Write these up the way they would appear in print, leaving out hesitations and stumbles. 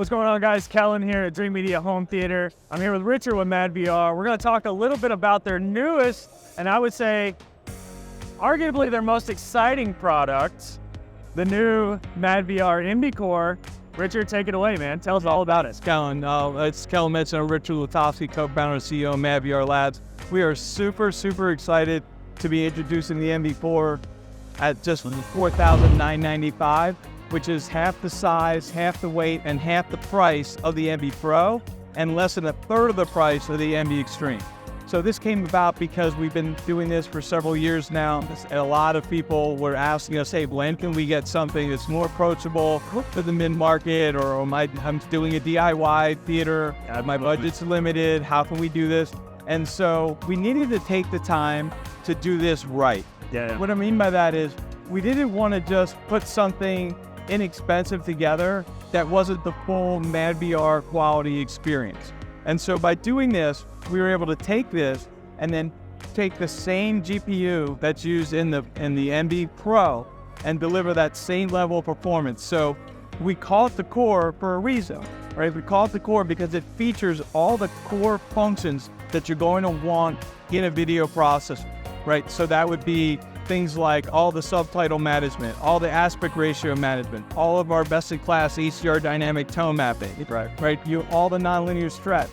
What's going on, guys? Kellen here at Dreamedia Home Theater. I'm here with Richard with MadVR. We're going to talk a little bit about their newest, and I would say, arguably their most exciting product, the new MadVR MB Core. Richard, take it away, man. Tell us all about it. It's Kellen Mitchell. I'm Richard Lutowski, co-founder and CEO of MadVR Labs. We are super excited to be introducing the MB4 at just $4,995, which is half the size, half the weight, and half the price of the MB Pro, and less than a third of the price of the MB Extreme. So this came about because we've been doing this for several years now. A lot of people were asking us, hey, when can we get something that's more approachable for the mid-market, or I'm doing a DIY theater, my budget's limited, how can we do this? And so we needed to take the time to do this right. Yeah. What I mean by that is we didn't want to just put something inexpensive together that wasn't the full MadVR quality experience. And so by doing this, we were able to take this and then take the same GPU that's used in the MB Pro and deliver that same level of performance. So we call it the core for a reason, right? We call it the core because it features all the core functions that you're going to want in a video processor, right? So that would be things like all the subtitle management, all the aspect ratio management, all of our best-in-class HDR dynamic tone mapping, right? All the nonlinear stretch,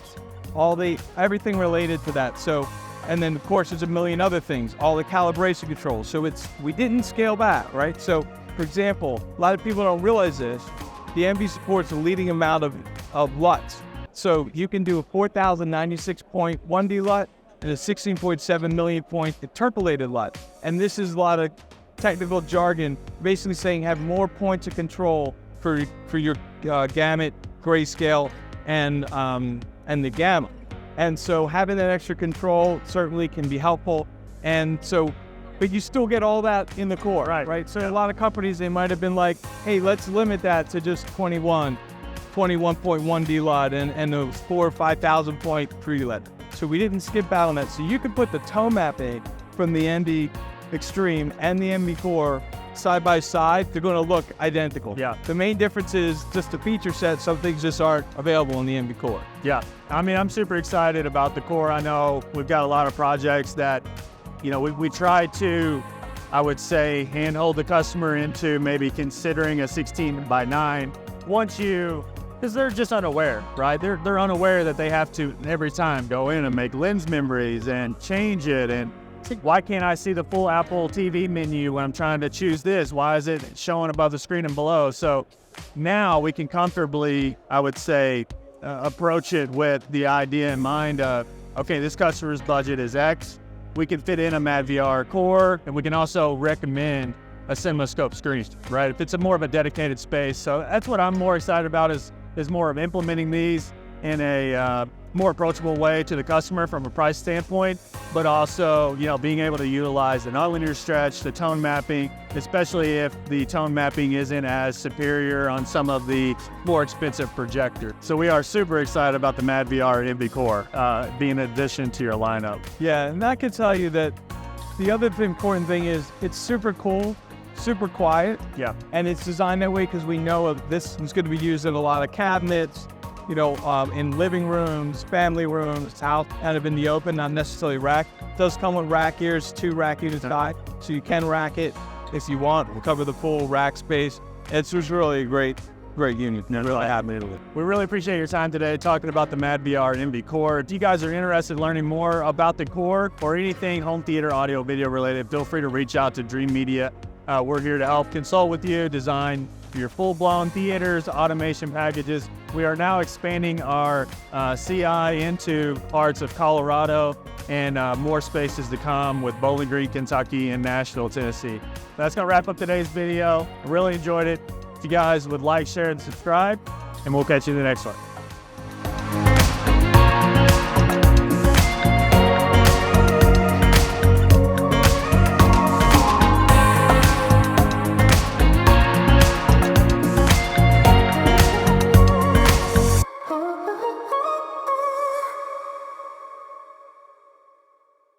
everything related to that. So, and then of course there's a million other things, all the calibration controls. So we didn't scale back, right? So for example, a lot of people don't realize this, the MB supports a leading amount of LUTs. So you can do a 4,096 point 1D LUT, and a 16.7 million point interpolated LUT. And this is a lot of technical jargon, basically saying have more points of control for your gamut, grayscale, and the gamut. And so having that extra control certainly can be helpful. And so, but you still get all that in the core, right? So a lot of companies, they might have been like, hey, let's limit that to just 21.1D LUT and those 4,000 or 5,000 point pre-LUT. So we didn't skip out on that. So you could put the tone mapping from the MB Extreme and the MB Core side by side. They're going to look identical. Yeah. The main difference is just the feature set. Some things just aren't available in the MB Core. Yeah. I mean, I'm super excited about the core. I know we've got a lot of projects that, we try to, I would say, handhold the customer into maybe considering a 16:9. Because they're just unaware, right? They're unaware that they have to every time go in and make lens memories and change it. And why can't I see the full Apple TV menu when I'm trying to choose this? Why is it showing above the screen and below? So now we can comfortably, I would say, approach it with the idea in mind of, okay, this customer's budget is X. We can fit in a MadVR core, and we can also recommend a CinemaScope screen, right? If it's more of a dedicated space. So that's what I'm more excited about is more of implementing these in a more approachable way to the customer from a price standpoint, but also, being able to utilize the nonlinear stretch, the tone mapping, especially if the tone mapping isn't as superior on some of the more expensive projectors. So we are super excited about the MadVR MB Core being an addition to your lineup. Yeah, and I can tell you that the other important thing is it's super cool, super quiet. Yeah. And it's designed that way because we know this is going to be used in a lot of cabinets, in living rooms, family rooms, out kind of in the open, not necessarily rack. It does come with rack ears, 2 rack units high, so you can rack it if you want. We'll cover the full rack space. It's really a great unit. Really happy with it. We really appreciate your time today talking about the MadVR MB Core. If you guys are interested in learning more about the core or anything home theater, audio, video related, feel free to reach out to Dreamedia. We're here to help consult with you, design your full-blown theaters, automation packages. We are now expanding our CI into parts of Colorado and more spaces to come with Bowling Green, Kentucky, and Nashville, Tennessee. That's going to wrap up today's video. I really enjoyed it. If you guys would like, share, and subscribe, and we'll catch you in the next one.